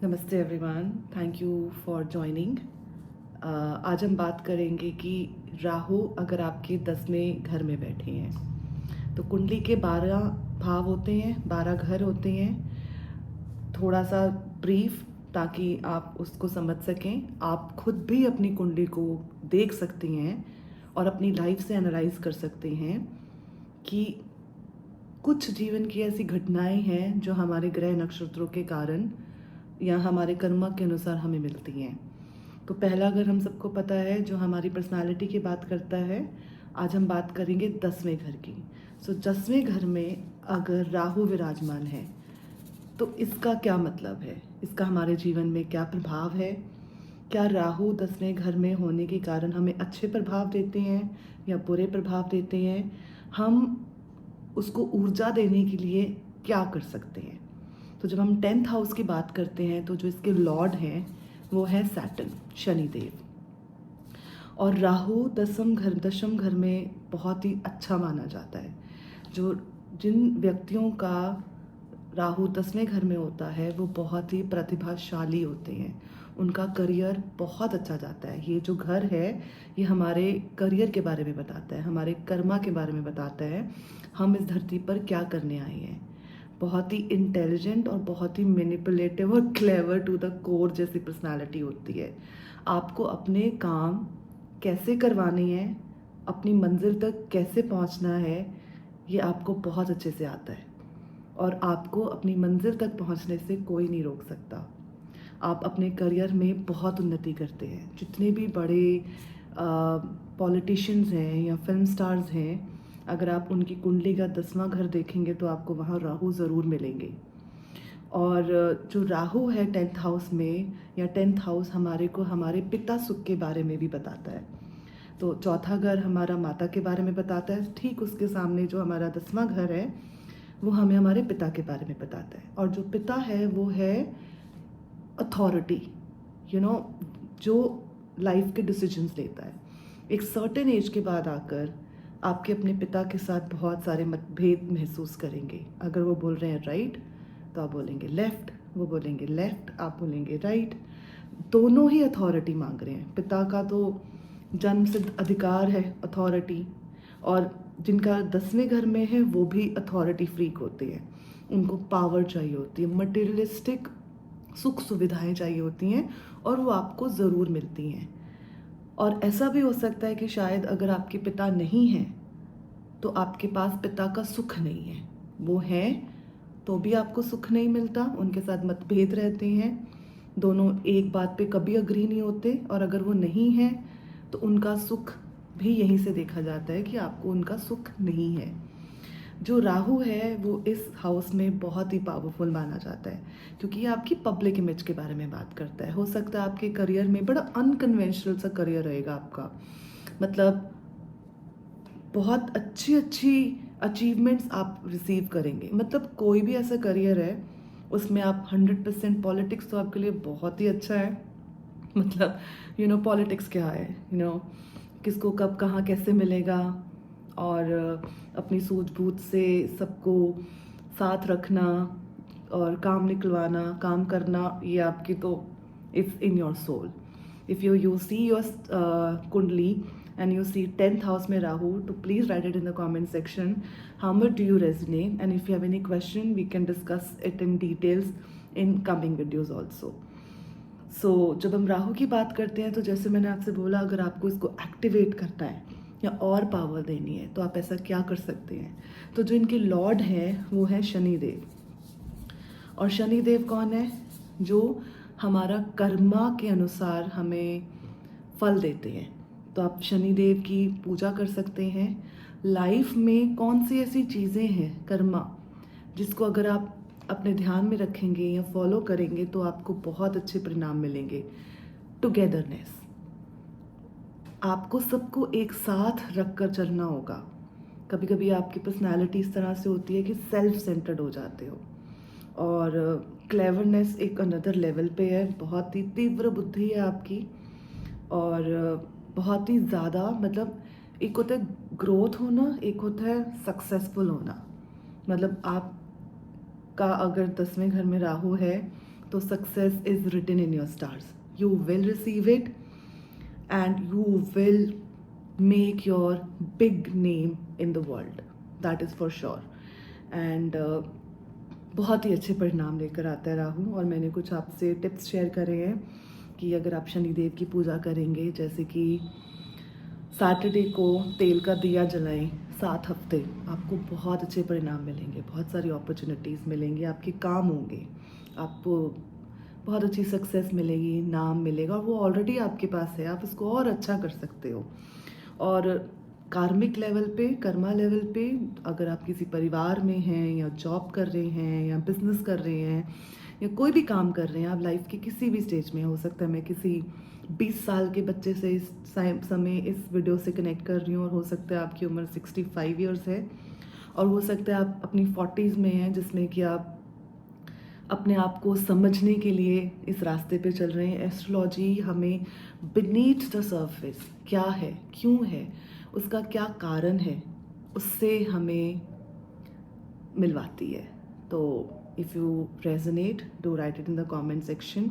नमस्ते everyone, thank you for joining. आज हम बात करेंगे कि राहु अगर आपके 10वें घर में बैठे हैं तो कुंडली के 12 भाव होते हैं, 12 घर होते हैं। थोड़ा सा ब्रीफ ताकि आप उसको समझ सकें। आप खुद भी अपनी कुंडली को देख सकती हैं और अपनी लाइफ से एनालाइज कर सकते हैं कि कुछ जीवन की ऐसी घटनाएं हैं जो हमारे ग्रह नक्षत्रों के कारण या हमारे कर्म के अनुसार हमें मिलती हैं। तो पहला अगर हम सबको पता है जो हमारी पर्सनालिटी की बात करता है, आज हम बात करेंगे 10वें घर की। सो 10वें घर में अगर राहु विराजमान है तो इसका क्या मतलब है, इसका हमारे जीवन में क्या प्रभाव है। क्या राहु 10वें घर में होने के कारण हमें अच्छे प्रभाव देते हैं या बुरे प्रभाव देते हैं, हम उसको ऊर्जा देने के लिए क्या कर सकते हैं। तो जब हम 10th हाउस की बात करते हैं तो जो इसके लॉर्ड हैं वो है सैटर्न, शनिदेव। और राहु दशम घर में बहुत ही अच्छा माना जाता है। जो जिन व्यक्तियों का राहु 10वें घर में होता है वो बहुत ही प्रतिभाशाली होते हैं, उनका करियर बहुत अच्छा जाता है। ये जो घर है ये हमारे करियर के बारे में बताता है, हमारे कर्मा के बारे में बताता है, हम इस धरती पर क्या करने आए हैं। बहुत ही इंटेलिजेंट और बहुत ही मैनिपुलेटिव और क्लेवर टू द कोर जैसी पर्सनालिटी होती है। आपको अपने काम कैसे करवाने हैं, अपनी मंजिल तक कैसे पहुंचना है, ये आपको बहुत अच्छे से आता है और आपको अपनी मंजिल तक पहुंचने से कोई नहीं रोक सकता। आप अपने करियर में बहुत उन्नति करते हैं। जितने भी बड़े पॉलिटिशियंस हैं या फिल्म स्टार्स हैं, अगर आप उनकी कुंडली का 10वां घर देखेंगे तो आपको वहाँ राहु ज़रूर मिलेंगे। और जो राहु है 10th हाउस में, या 10th हाउस हमारे को हमारे पिता सुख के बारे में भी बताता है। तो चौथा घर हमारा माता के बारे में बताता है, ठीक उसके सामने जो हमारा 10वां घर है वो हमें हमारे पिता के बारे में बताता है। और जो पिता है वो है अथॉरिटी, जो लाइफ के डिसीजंस लेता है। एक सर्टेन एज के बाद आकर आपके अपने पिता के साथ बहुत सारे मतभेद महसूस करेंगे। अगर वो बोल रहे हैं राइट तो आप बोलेंगे लेफ्ट, वो बोलेंगे लेफ्ट आप बोलेंगे राइट। दोनों ही अथॉरिटी मांग रहे हैं। पिता का तो जन्म सिद्ध अधिकार है अथॉरिटी, और जिनका 10वें घर में है वो भी अथॉरिटी फ्रीक होते हैं। उनको पावर चाहिए होती है, मटेरियलिस्टिक सुख सुविधाएं चाहिए होती हैं और वो आपको ज़रूर मिलती हैं। और ऐसा भी हो सकता है कि शायद अगर आपके पिता नहीं हैं तो आपके पास पिता का सुख नहीं है, वो हैं तो भी आपको सुख नहीं मिलता, उनके साथ मतभेद रहते हैं, दोनों एक बात पे कभी अग्री नहीं होते। और अगर वो नहीं है तो उनका सुख भी यहीं से देखा जाता है कि आपको उनका सुख नहीं है। जो राहु है वो इस हाउस में बहुत ही पावरफुल माना जाता है क्योंकि ये आपकी पब्लिक इमेज के बारे में बात करता है। हो सकता है आपके करियर में बड़ा अनकन्वेंशनल सा करियर रहेगा आपका, मतलब बहुत अच्छी अच्छी अचीवमेंट्स आप रिसीव करेंगे। मतलब कोई भी ऐसा करियर है उसमें आप 100% पॉलिटिक्स तो आपके लिए बहुत ही अच्छा है। मतलब पॉलिटिक्स क्या है, किसको कब कहाँ कैसे मिलेगा, और अपनी सूझबूझ से सबको साथ रखना और काम निकलवाना, काम करना, ये आपकी तो it's in your soul. If you see your kundali and you see 10th house में राहु, तो please write it in the comment section how much do you resonate, and if you have any question we can discuss it in details in coming videos also. सो जब हम राहु की बात करते हैं तो जैसे मैंने आपसे बोला, अगर आपको इसको एक्टिवेट करना है या और पावर देनी है तो आप ऐसा क्या कर सकते हैं। तो जो इनके लॉर्ड हैं वो है शनिदेव। और शनिदेव कौन है? जो हमारा कर्मा के अनुसार हमें फल देते हैं। तो आप शनिदेव की पूजा कर सकते हैं। लाइफ में कौन सी ऐसी चीज़ें हैं कर्मा जिसको अगर आप अपने ध्यान में रखेंगे या फॉलो करेंगे तो आपको बहुत अच्छे परिणाम मिलेंगे। टुगेदरनेस, आपको सबको एक साथ रख कर चलना होगा। कभी कभी आपकी पर्सनालिटी इस तरह से होती है कि सेल्फ सेंटर्ड हो जाते हो, और क्लेवरनेस एक अनदर लेवल पे है। बहुत ही तीव्र बुद्धि है आपकी, और बहुत ही ज़्यादा, मतलब एक होता है ग्रोथ होना, एक होता है सक्सेसफुल होना। मतलब आप का अगर 10वें घर में राहु है तो success is written in your stars. You will receive it and you will make your big name in the world. That is for sure. And बहुत ही अच्छे परिणाम लेकर आता है राहु. और मैंने कुछ आपसे टिप्स शेयर करे हैं कि अगर आप शनिदेव की पूजा करेंगे, जैसे कि सैटरडे को तेल का दिया जलाएं 7 हफ्ते, आपको बहुत अच्छे परिणाम मिलेंगे, बहुत सारी अपॉर्चुनिटीज़ मिलेंगी, आपके काम होंगे, आपको बहुत अच्छी सक्सेस मिलेगी, नाम मिलेगा, और वो ऑलरेडी आपके पास है, आप उसको और अच्छा कर सकते हो. और कार्मिक लेवल पे, कर्मा लेवल पे, अगर आप किसी परिवार में हैं या जॉब कर रहे हैं या बिजनेस कर रहे हैं या कोई भी काम कर रहे हैं, आप लाइफ के किसी भी स्टेज में, हो सकता है मैं किसी 20 साल के बच्चे से इस समय इस वीडियो से कनेक्ट कर रही हूँ, और हो सकता है आपकी उम्र 65 ईयर्स है, और हो सकता है आप अपनी 40s में हैं, जिसमें कि आप अपने आप को समझने के लिए इस रास्ते पे चल रहे हैं. एस्ट्रोलॉजी हमें बीनीथ द सरफेस क्या है, क्यों है, उसका क्या कारण है, उससे हमें मिलवाती है. तो if you resonate, do right it in the comment section.